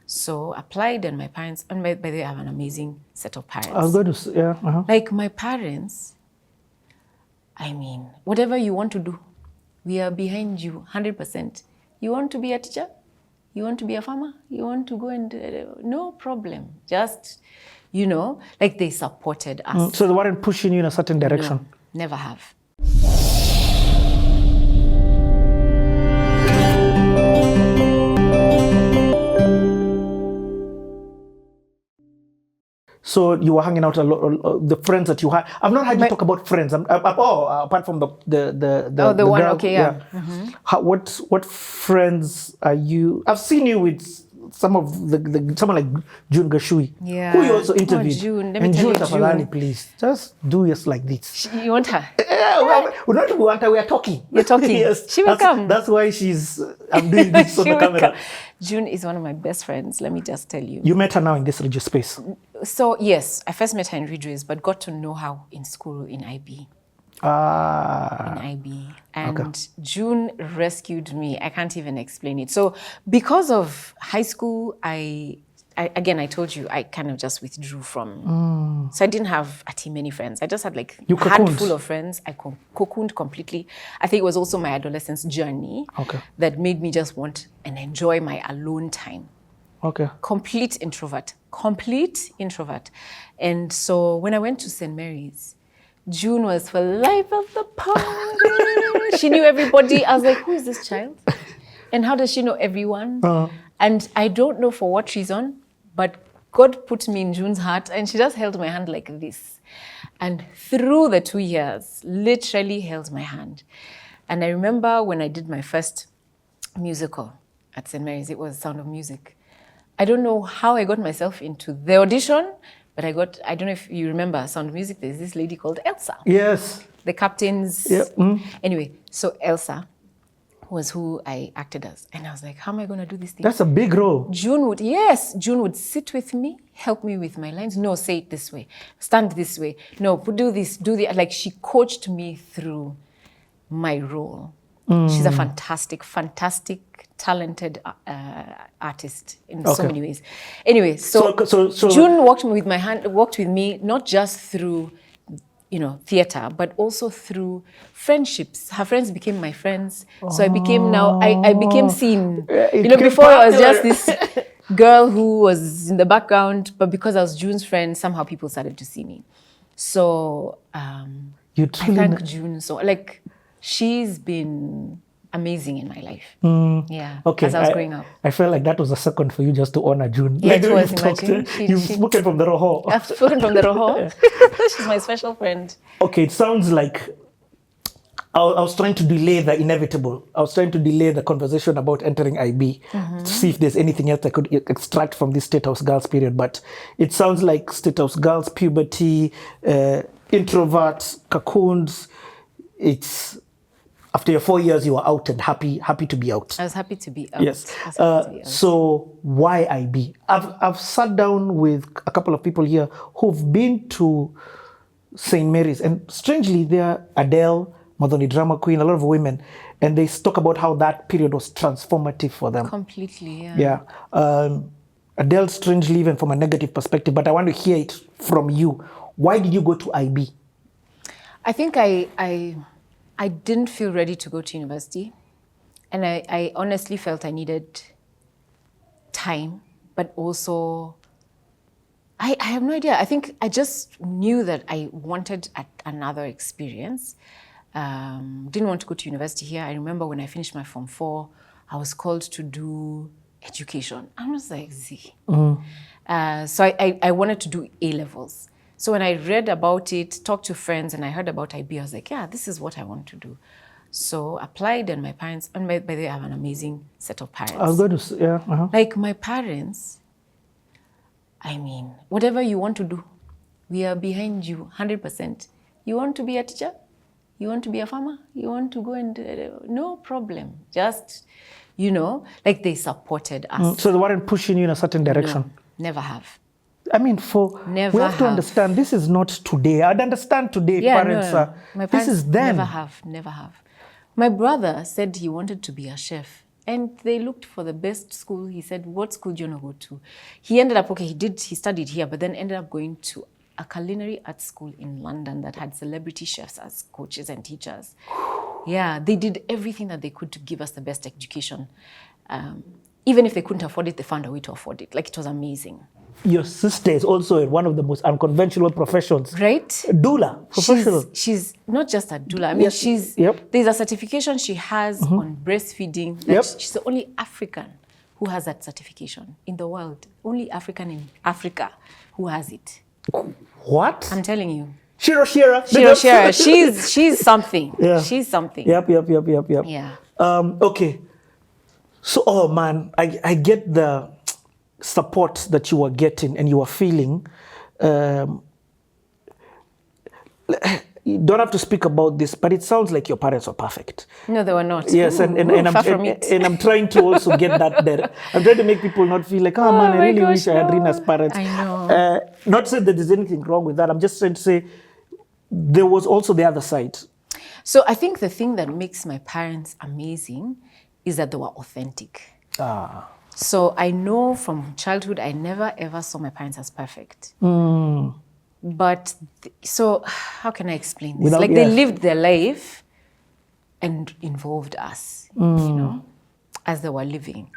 So applied, and my parents, and by the way, I have an amazing set of parents. I was going to say, yeah. Like my parents, I mean, whatever you want to do, we are behind you 100%. You want to be a teacher? You want to be a farmer? You want to go and, no problem. Just, you know, like they supported us. So they weren't pushing you in a certain direction? No, never have. So you were hanging out a lot. The friends that you had, I've not heard you talk about friends. Apart from the one. girl, Okay, yeah. Mm-hmm. What friends are you? I've seen you with someone like June Gashui, who you also interviewed. June. Let me tell you, June, please just do us like this. You want her? We're not want her. We are talking. You're talking. Yes, she will come. That's why I'm doing this on the camera. Come. June is one of my best friends. Let me just tell you. You met her now in this religious space. So yes, I first met her in Ridgeways, but got to know her in school in IB. In IB. And okay. June rescued me. I can't even explain it. So because of high school, I told you, I kind of just withdrew from. So I didn't have many friends. I just had like a handful of friends. I cocooned completely. I think it was also my adolescence journey that made me just want and enjoy my alone time. Okay. Complete introvert. And so when I went to St. Mary's, June was for life of the party. She knew everybody. I was like, who is this child? And how does she know everyone? And I don't know for what reason, but God put me in June's heart, and she just held my hand like this. And through the 2 years, literally held my hand. And I remember when I did my first musical at St. Mary's, it was Sound of Music. I don't know how I got myself into the audition, but I don't know if you remember Sound of Music, there's this lady called Elsa. Yes. The captain's. Yeah. Anyway, so Elsa was who I acted as. And I was like, how am I going to do this thing? That's a big role. June would sit with me, help me with my lines. No, say it this way. Stand this way. No, do this, do the. Like she coached me through my role. She's a fantastic, talented artist in so many ways. Anyway, so June walked with me, not just through, theater, but also through friendships. Her friends became my friends. So I became I became seen. Before I was just this girl who was in the background, but because I was June's friend, somehow people started to see me. So I thank June. So she's been amazing in my life. Yeah. Okay. As I was growing up. I felt like that was a second for you just to honor June. Yeah, it was. Imagine. You've spoken from the Roho. I've spoken from the Roho. She's my special friend. Okay, it sounds like I was trying to delay the inevitable. I was trying to delay the conversation about entering IB to see if there's anything else I could extract from this State House Girls period. But it sounds like State House Girls, puberty, introverts, cocoons. It's after your 4 years, you were out and happy to be out. I was happy to be out. Yes. So why IB? I've sat down with a couple of people here who've been to St. Mary's, and strangely, they're Adele, Madhoni drama queen, a lot of women, and they talk about how that period was transformative for them. Completely, yeah. Yeah. Adele, strangely, even from a negative perspective, but I want to hear it from you. Why did you go to IB? I think I didn't feel ready to go to university. And I honestly felt I needed time, but also, I have no idea. I think I just knew that I wanted another experience. Didn't want to go to university here. I remember when I finished my Form 4, I was called to do education. I was like, So I wanted to do A-levels. So when I read about it, talked to friends, and I heard about IB, I was like, yeah, this is what I want to do. So applied, and my parents, and by the way, I have an amazing set of parents. I was going to say, yeah. Like my parents, I mean, whatever you want to do, we are behind you 100%. You want to be a teacher? You want to be a farmer? You want to go and, no problem. Just, they supported us. So they weren't pushing you in a certain direction? No, never have. I mean, we have to understand, this is not today. I'd understand today, parents are, my parents this is then. Never have. My brother said he wanted to be a chef. And they looked for the best school. He said, what school do you want to go to? He ended up, he studied here, but then ended up going to a culinary arts school in London that had celebrity chefs as coaches and teachers. Yeah, they did everything that they could to give us the best education. Even if they couldn't afford it, they found a way to afford it. Like, it was amazing. Your sister is also in one of the most unconventional professions. Right? Doula, professional. She's not just a doula. I mean, there's a certification she has on breastfeeding. She's the only African who has that certification in the world. Only African in Africa who has it. What? I'm telling you. Shira. She's something. Yeah. She's something. Yep. Yeah. Okay. So, oh man, I get the support that you were getting and you were feeling. You don't have to speak about this, but it sounds like your parents were perfect. No, they were not. Yes, and I'm trying to also get that there. I'm trying to make people not feel like, man, I really wish I had Rina's parents. I know. Not saying that there's anything wrong with that. I'm just trying to say there was also the other side. So I think the thing that makes my parents amazing is that they were authentic. So I know from childhood, I never ever saw my parents as perfect. But so how can I explain this? They lived their life and involved us, as they were living.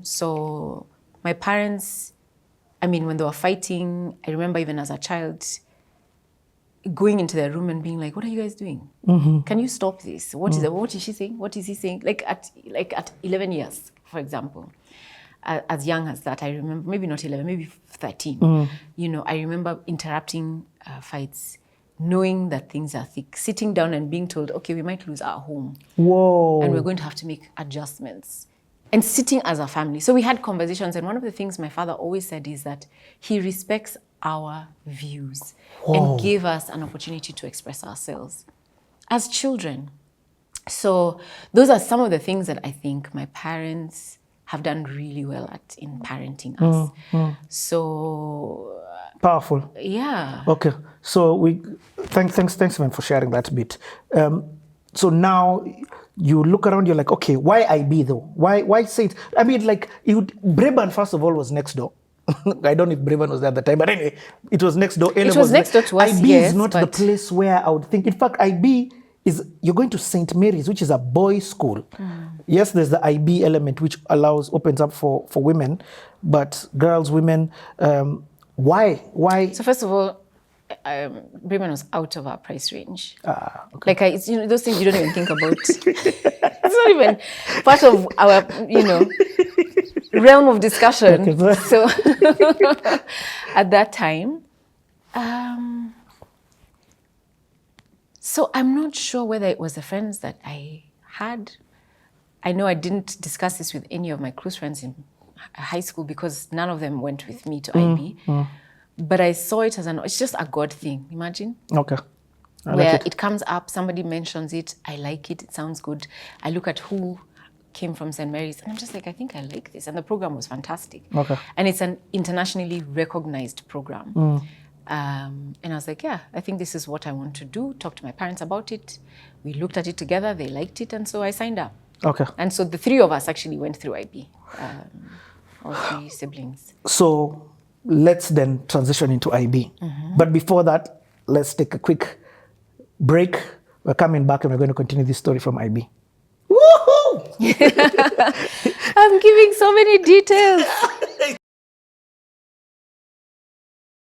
So my parents, I mean, when they were fighting, I remember even as a child, going into their room and being like, what are you guys doing? Can you stop this? What is it? What is she saying? What is he saying? Like at 11 years, for example, as young as that, I remember, maybe not 11, maybe 13, I remember interrupting fights, knowing that things are thick, sitting down and being told, okay, we might lose our home. Whoa. And we're going to have to make adjustments. And sitting as a family. So we had conversations, and one of the things my father always said is that he respects our views and gave us an opportunity to express ourselves as children. So those are some of the things that I think my parents have done really well at in parenting us. So powerful. Yeah. Okay. So thanks man for sharing that bit. So now you look around, you're like, okay, why IB though? Why say it? I mean, like, Breban first of all was next door. I don't know if Breban was there at the time, but anyway, it was next door. It was next door to us. IB is not the place where I would think. In fact, IB is, you're going to St. Mary's, which is a boys' school. Yes, there's the IB element, which opens up for women, but girls, women, why? So first of all, Bremen was out of our price range. Okay. Like, it's, those things you don't even think about. It's not even part of our, realm of discussion. Okay. So at that time, so I'm not sure whether it was the friends that I had. I know I didn't discuss this with any of my close friends in high school because none of them went with me to IB. But I saw it as it's just a God thing, imagine. Okay. Where it comes up, somebody mentions it, I like it, it sounds good. I look at who came from St. Mary's and I'm just like, I think I like this. And the program was fantastic. Okay. And it's an internationally recognized program. And I was like, yeah, I think this is what I want to do. Talk to my parents about it. We looked at it together, they liked it, and so I signed up. Okay. And so the three of us actually went through IB, all three siblings. So let's then transition into IB. But before that, let's take a quick break. We're coming back and we're going to continue this story from IB. Woohoo! I'm giving so many details.